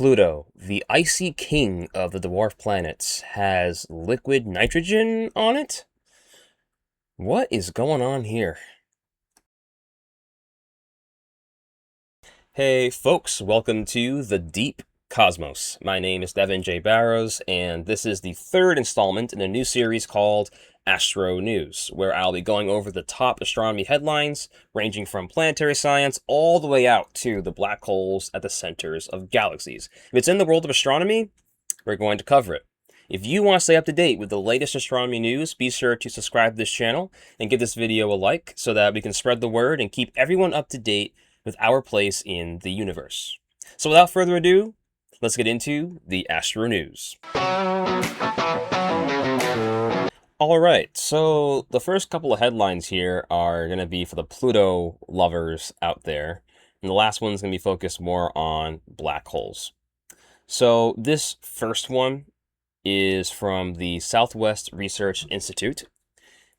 Pluto, the icy king of the dwarf planets, has liquid nitrogen on it? What is going on here? Hey folks, welcome to the Deep Cosmos. My name is Devin J. Barrows, and this is the third installment in a new series called AstroNews, where I'll be going over the top astronomy headlines, ranging from planetary science all the way out to the black holes at the centers of galaxies. If it's in the world of astronomy, we're going to cover it. If you want to stay up to date with the latest astronomy news, be sure to subscribe to this channel and give this video a like so that we can spread the word and keep everyone up to date with our place in the universe. So without further ado, let's get into the Astro News. Alright, so the first couple of headlines here are going to be for the Pluto lovers out there, and the last one's going to be focused more on black holes. So this first one is from the Southwest Research Institute,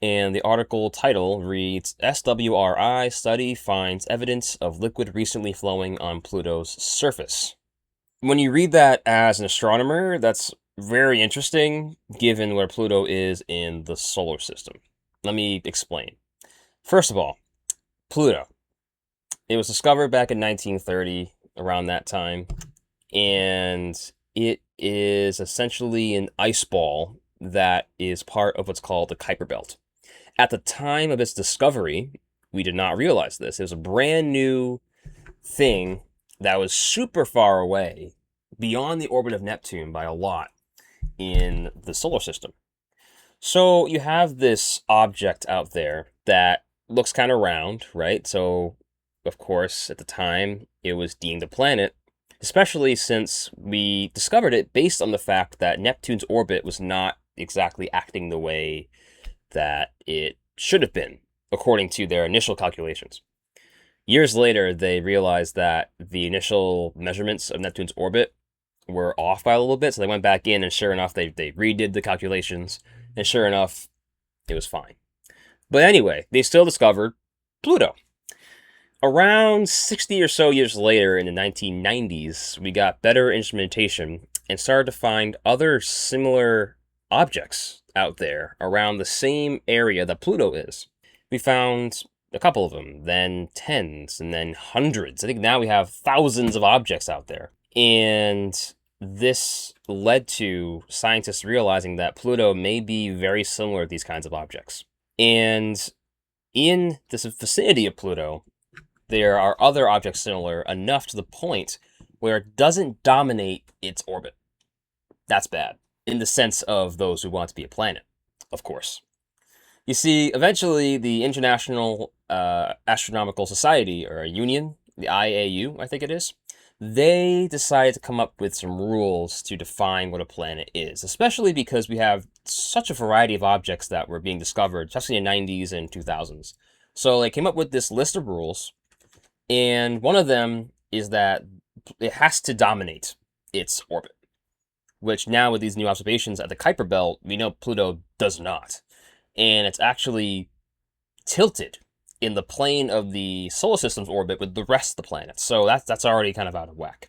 and the article title reads, SWRI study finds evidence of liquid recently flowing on Pluto's surface. When you read that as an astronomer, that's very interesting given where Pluto is in the solar system. Let me explain. First of all, Pluto. It was discovered back in 1930, around that time, and it is essentially an ice ball that is part of what's called the Kuiper Belt. At the time of its discovery, we did not realize this. It was a brand new thing that was super far away, beyond the orbit of Neptune by a lot in the solar system. So you have this object out there that looks kind of round, right? So, of course, at the time, it was deemed a planet, especially since we discovered it based on the fact that Neptune's orbit was not exactly acting the way that it should have been, according to their initial calculations. Years later, they realized that the initial measurements of Neptune's orbit were off by a little bit, so they went back in, and sure enough, they redid the calculations, and sure enough, it was fine. But anyway, they still discovered Pluto. Around 60 or so years later, in the 1990s, we got better instrumentation and started to find other similar objects out there around the same area that Pluto is. We found a couple of them, then tens, and then hundreds. I think now we have thousands of objects out there. And this led to scientists realizing that Pluto may be very similar to these kinds of objects. And in the vicinity of Pluto, there are other objects similar enough to the point where it doesn't dominate its orbit. That's bad, in the sense of those who want to be a planet, of course. You see, eventually the International Astronomical Society, or a union, the IAU, I think it is, they decided to come up with some rules to define what a planet is, especially because we have such a variety of objects that were being discovered, especially in the 90s and 2000s. So they came up with this list of rules, and one of them is that it has to dominate its orbit, which now with these new observations at the Kuiper Belt, we know Pluto does not. And it's actually tilted in the plane of the solar system's orbit with the rest of the planets. So that's already kind of out of whack.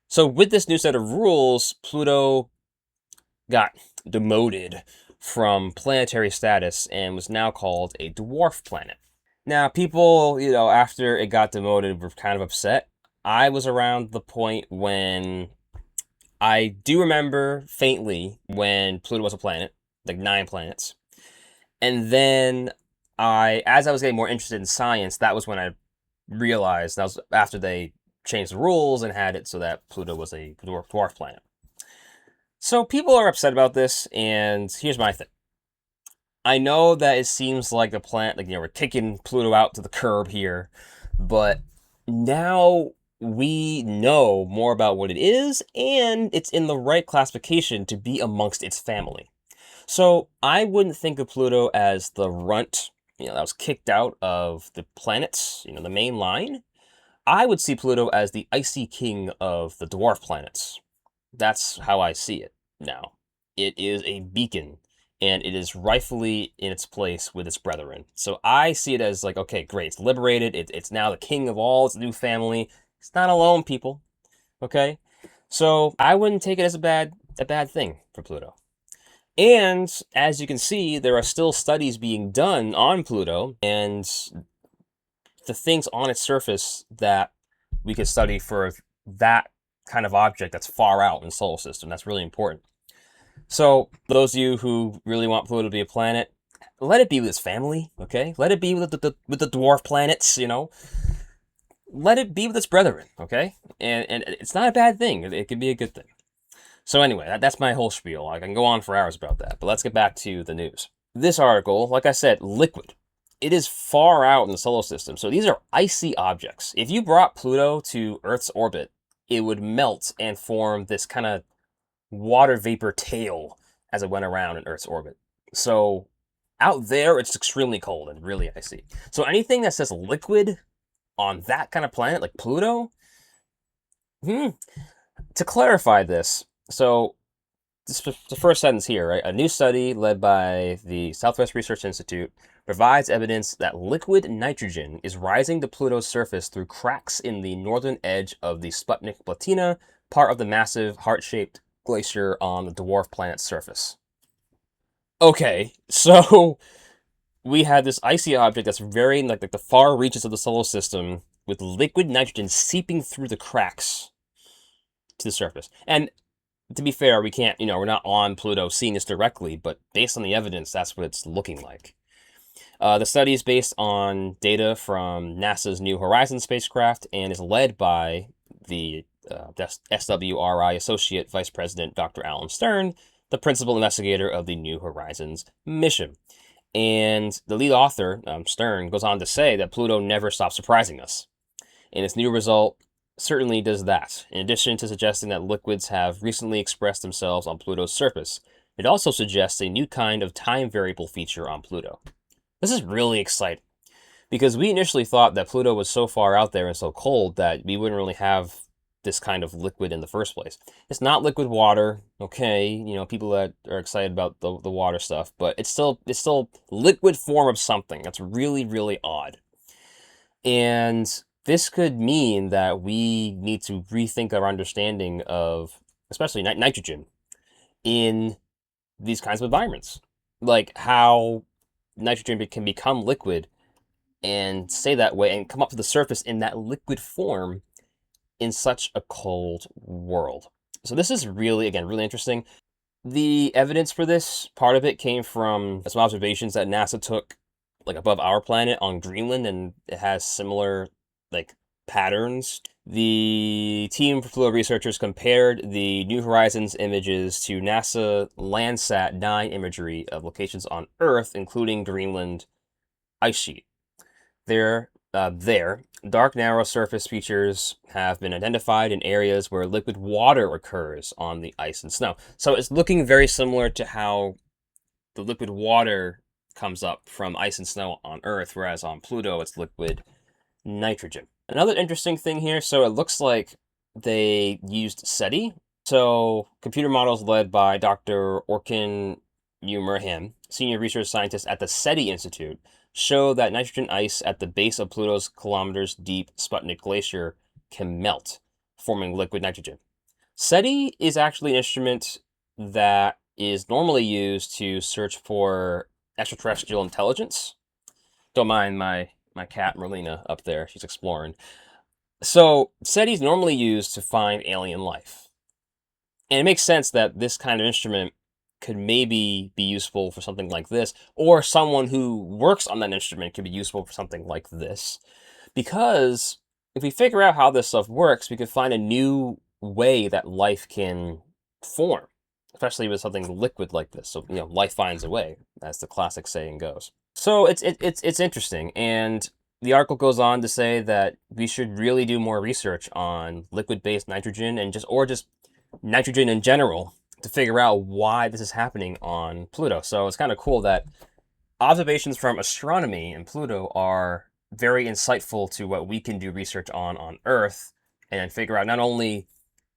So with this new set of rules, Pluto got demoted from planetary status and was now called a dwarf planet. Now, people, after it got demoted were kind of upset. I was around the point when I do remember faintly when Pluto was a planet, like 9 planets. And then as I was getting more interested in science, that was when I realized, that was after they changed the rules and had it so that Pluto was a dwarf planet. So people are upset about this, and here's my thing. I know that it seems like the planet, we're kicking Pluto out to the curb here, but now we know more about what it is, and it's in the right classification to be amongst its family. So I wouldn't think of Pluto as the runt, that was kicked out of the planets, the main line. I would see Pluto as the icy king of the dwarf planets. That's how I see it now. It is a beacon, and it is rightfully in its place with its brethren. So I see it as like, okay, great, it's liberated, it's now the king of all its new family. It's not alone, people, okay? So I wouldn't take it as a bad thing for Pluto. And as you can see, there are still studies being done on Pluto and the things on its surface that we could study for that kind of object that's far out in the solar system. That's really important. So those of you who really want Pluto to be a planet, let it be with its family, okay? Let it be with the dwarf planets, Let it be with its brethren, okay? And it's not a bad thing. It can be a good thing. So anyway, that's my whole spiel. I can go on for hours about that, but let's get back to the news. This article, like I said, liquid. It is far out in the solar system, so these are icy objects. If you brought Pluto to Earth's orbit, it would melt and form this kind of water vapor tail as it went around in Earth's orbit. So out there, it's extremely cold and really icy. So anything that says liquid on that kind of planet, like Pluto, to clarify this, so the first sentence here, right? A new study led by the Southwest Research Institute provides evidence that liquid nitrogen is rising to Pluto's surface through cracks in the northern edge of the Sputnik Platina, part of the massive heart-shaped glacier on the dwarf planet's surface. Okay, so we had this icy object that's very like the far reaches of the solar system with liquid nitrogen seeping through the cracks to the surface. And to be fair, we can't, we're not on Pluto seeing this directly, but based on the evidence, that's what it's looking like. The study is based on data from NASA's New Horizons spacecraft and is led by the SWRI Associate Vice President Dr. Alan Stern, the principal investigator of the New Horizons mission. And the lead author, Stern, goes on to say that Pluto never stops surprising us. And its new result certainly does that. In addition to suggesting that liquids have recently expressed themselves on Pluto's surface, it also suggests a new kind of time variable feature on Pluto. This is really exciting because we initially thought that Pluto was so far out there and so cold that we wouldn't really have this kind of liquid in the first place. It's not liquid water, okay? People that are excited about the water stuff, but it's still liquid form of something. That's really, really odd. And this could mean that we need to rethink our understanding of, especially nitrogen, in these kinds of environments. Like how nitrogen can become liquid and stay that way and come up to the surface in that liquid form in such a cold world. So this is really, again, really interesting. The evidence for this, part of it came from some observations that NASA took like above our planet on Greenland, and it has similar like patterns. The team for Pluto researchers compared the New Horizons images to NASA Landsat 9 imagery of locations on Earth, including Greenland ice sheet. There, dark, narrow surface features have been identified in areas where liquid water occurs on the ice and snow. So it's looking very similar to how the liquid water comes up from ice and snow on Earth, whereas on Pluto it's liquid nitrogen. Another interesting thing here, so it looks like they used SETI. So computer models led by Dr. Orkin Umerham, senior research scientist at the SETI Institute, show that nitrogen ice at the base of Pluto's kilometers deep Sputnik Glacier can melt, forming liquid nitrogen. SETI is actually an instrument that is normally used to search for extraterrestrial intelligence. Don't mind my cat Merlina up there, she's exploring. So SETI is normally used to find alien life. And it makes sense that this kind of instrument could maybe be useful for something like this, or someone who works on that instrument could be useful for something like this. Because if we figure out how this stuff works, we could find a new way that life can form, especially with something liquid like this. So, life finds a way, as the classic saying goes. So it's interesting, and the article goes on to say that we should really do more research on liquid-based nitrogen and just nitrogen in general to figure out why this is happening on Pluto. So it's kind of cool that observations from astronomy and Pluto are very insightful to what we can do research on Earth and figure out not only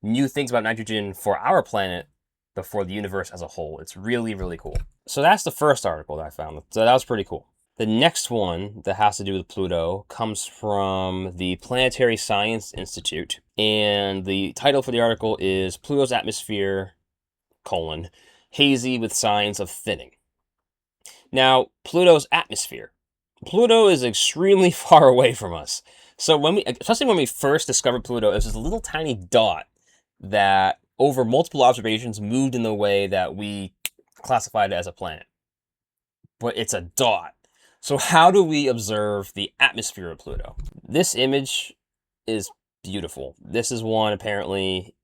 new things about nitrogen for our planet, but for the universe as a whole. It's really, really cool. So that's the first article that I found. So that was pretty cool. The next one that has to do with Pluto comes from the Planetary Science Institute, and the title for the article is Pluto's Atmosphere, Hazy with Signs of Thinning. Now, Pluto's atmosphere. Pluto is extremely far away from us. So especially when we first discovered Pluto, it was this little tiny dot that over multiple observations moved in the way that we classified it as a planet. But it's a dot. So how do we observe the atmosphere of Pluto? This image is beautiful. This is one apparently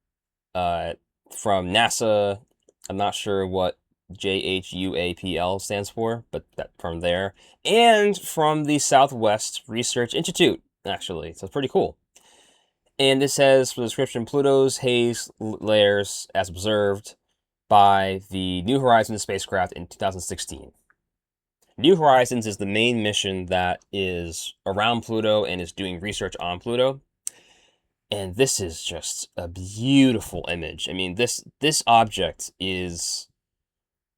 from NASA. I'm not sure what JHUAPL stands for, but that from there. And from the Southwest Research Institute, actually. So it's pretty cool. And this says, for the description, Pluto's haze layers as observed by the New Horizons spacecraft in 2016. New Horizons is the main mission that is around Pluto and is doing research on Pluto. And this is just a beautiful image. I mean, this object is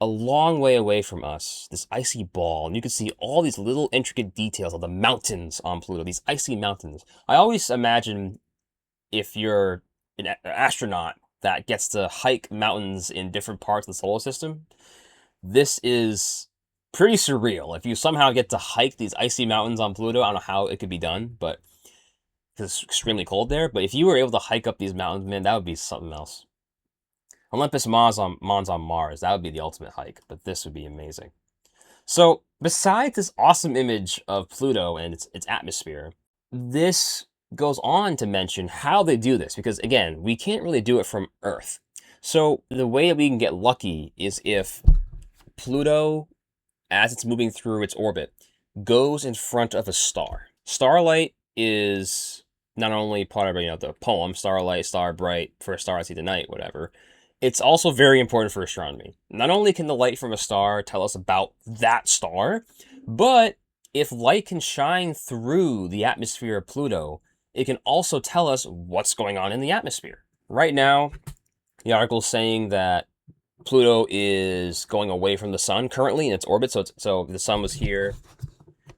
a long way away from us, this icy ball, and you can see all these little intricate details of the mountains on Pluto, these icy mountains. I always imagine if you're an astronaut that gets to hike mountains in different parts of the solar system, this is pretty surreal. If you somehow get to hike these icy mountains on Pluto, I don't know how it could be done, but because it's extremely cold there. But if you were able to hike up these mountains, man, that would be something else. Olympus Mons on Mars, that would be the ultimate hike, but this would be amazing. So, besides this awesome image of Pluto and its atmosphere, this goes on to mention how they do this, because again, we can't really do it from Earth. So, the way that we can get lucky is if Pluto, as it's moving through its orbit, goes in front of a star. Starlight is not only part of the poem, Starlight, Star Bright, First Star I See Tonight, whatever. It's also very important for astronomy. Not only can the light from a star tell us about that star, but if light can shine through the atmosphere of Pluto, it can also tell us what's going on in the atmosphere. Right now, the article is saying that Pluto is going away from the sun currently in its orbit. So if the sun was here,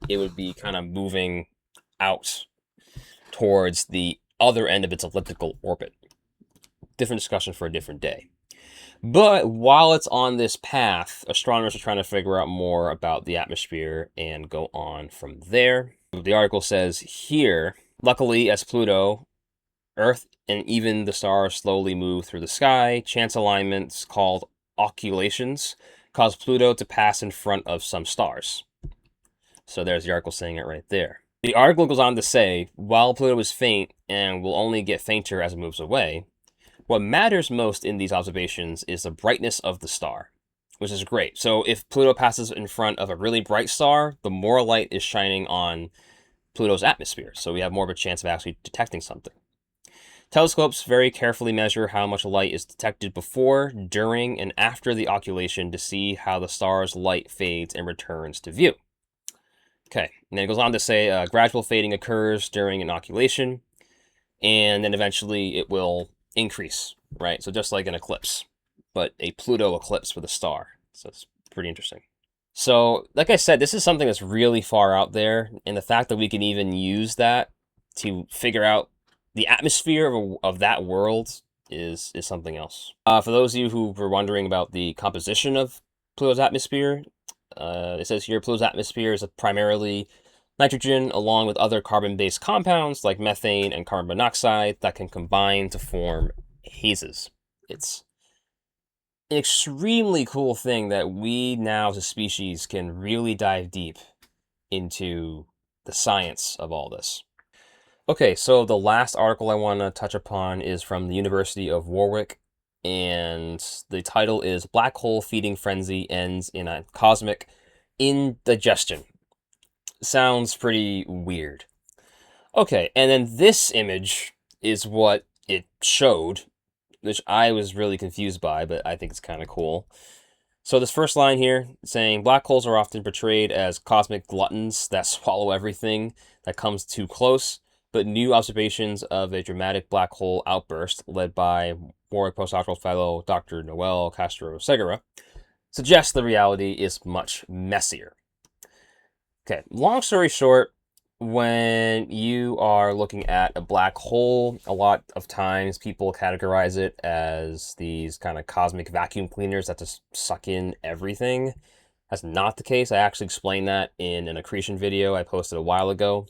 it would be kind of moving out towards the other end of its elliptical orbit. Different discussion for a different day. But while it's on this path, astronomers are trying to figure out more about the atmosphere and go on from there. The article says here, luckily, as Pluto, Earth, and even the stars slowly move through the sky, chance alignments called occultations cause Pluto to pass in front of some stars. So there's the article saying it right there. The article goes on to say, while Pluto is faint and will only get fainter as it moves away, what matters most in these observations is the brightness of the star, which is great. So if Pluto passes in front of a really bright star, the more light is shining on Pluto's atmosphere, so we have more of a chance of actually detecting something. Telescopes very carefully measure how much light is detected before, during, and after the occultation to see how the star's light fades and returns to view. Okay, and then it goes on to say gradual fading occurs during an occultation, and then eventually it will increase, right? So just like an eclipse, but a Pluto eclipse with a star. So it's pretty interesting. So, like I said, this is something that's really far out there, and the fact that we can even use that to figure out the atmosphere of that world is something else. For those of you who were wondering about the composition of Pluto's atmosphere, it says here Pluto's atmosphere is primarily nitrogen along with other carbon-based compounds like methane and carbon monoxide that can combine to form hazes. It's an extremely cool thing that we now as a species can really dive deep into the science of all this. Okay, so the last article I want to touch upon is from the University of Warwick, and the title is Black Hole Feeding Frenzy Ends in a Cosmic Indigestion. Sounds pretty weird. Okay, and then this image is what it showed, which I was really confused by, but I think it's kind of cool. So this first line here saying black holes are often portrayed as cosmic gluttons that swallow everything that comes too close, but new observations of a dramatic black hole outburst led by Warwick postdoctoral fellow Dr. Noel Castro Segura suggest the reality is much messier. Okay, long story short, when you are looking at a black hole, a lot of times people categorize it as these kind of cosmic vacuum cleaners that just suck in everything. That's not the case. I actually explained that in an accretion video I posted a while ago.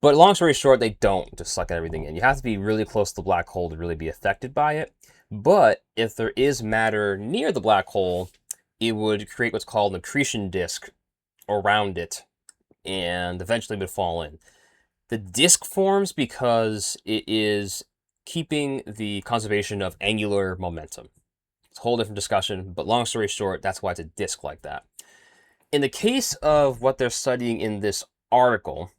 But long story short, they don't just suck everything in. You have to be really close to the black hole to really be affected by it. But if there is matter near the black hole, it would create what's called an accretion disk around it and eventually would fall in. The disk forms because it is keeping the conservation of angular momentum. It's a whole different discussion, but long story short, that's why it's a disk like that. In the case of what they're studying in this article,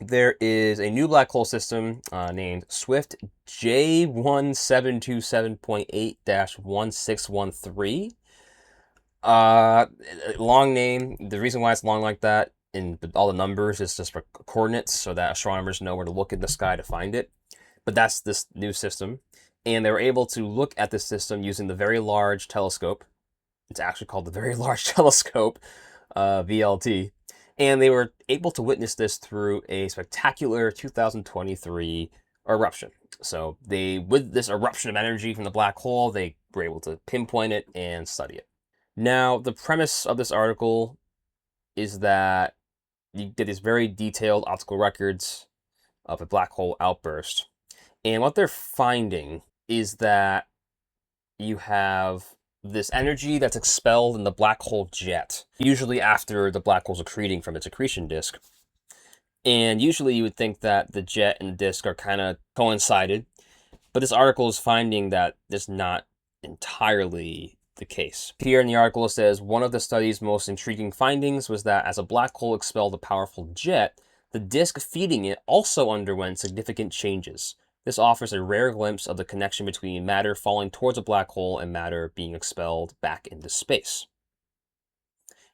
there is a new black hole system named Swift J1727.8-1613. Long name. The reason why it's long like that in all the numbers is just for coordinates so that astronomers know where to look in the sky to find it. But that's this new system. And they were able to look at this system using the Very Large Telescope. It's actually called the Very Large Telescope, VLT. And they were able to witness this through a spectacular 2023 eruption. So with this eruption of energy from the black hole, they were able to pinpoint it and study it. Now, the premise of this article is that you get these very detailed optical records of a black hole outburst. And what they're finding is that you have this energy that's expelled in the black hole jet, usually after the black hole's accreting from its accretion disk. And usually you would think that the jet and the disk are kind of coincided, but this article is finding that that's not entirely the case. Here in the article it says, one of the study's most intriguing findings was that as a black hole expelled a powerful jet, the disk feeding it also underwent significant changes. This offers a rare glimpse of the connection between matter falling towards a black hole and matter being expelled back into space.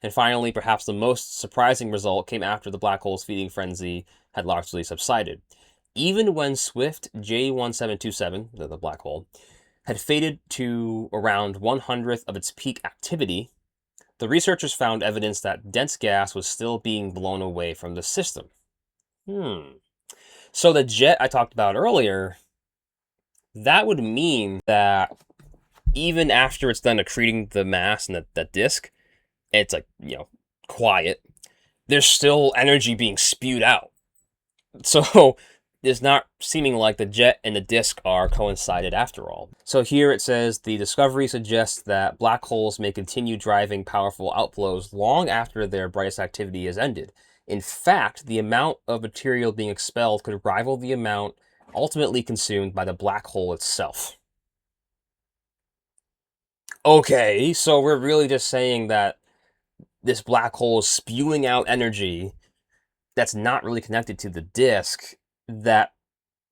And finally, perhaps the most surprising result came after the black hole's feeding frenzy had largely subsided. Even when Swift J1727, the black hole, had faded to around 1/100th of its peak activity, the researchers found evidence that dense gas was still being blown away from the system. So the jet I talked about earlier, that would mean that even after it's done accreting the mass and that disk, it's like, quiet, there's still energy being spewed out. So it's not seeming like the jet and the disk are coincided after all. So here it says, the discovery suggests that black holes may continue driving powerful outflows long after their brightest activity has ended. In fact, the amount of material being expelled could rival the amount ultimately consumed by the black hole itself. Okay, so we're really just saying that this black hole is spewing out energy that's not really connected to the disk that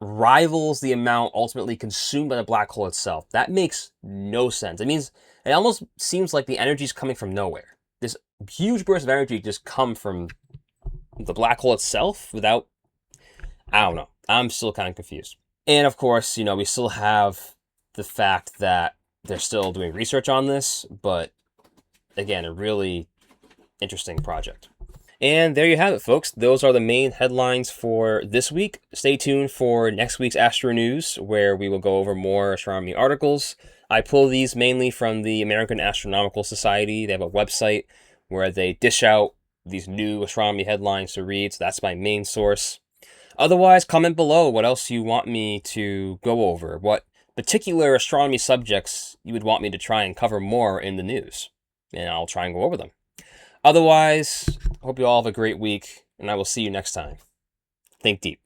rivals the amount ultimately consumed by the black hole itself. That makes no sense. It means it almost seems like the energy is coming from nowhere. This huge burst of energy just come from the black hole itself without, I don't know. I'm still kind of confused. And of course, we still have the fact that they're still doing research on this, but again, a really interesting project. And there you have it, folks. Those are the main headlines for this week. Stay tuned for next week's AstroNews, where we will go over more astronomy articles. I pull these mainly from the American Astronomical Society. They have a website where they dish out these new astronomy headlines to read, so that's my main source. Otherwise, comment below what else you want me to go over, what particular astronomy subjects you would want me to try and cover more in the news, and I'll try and go over them. Otherwise, hope you all have a great week, and I will see you next time. Think deep.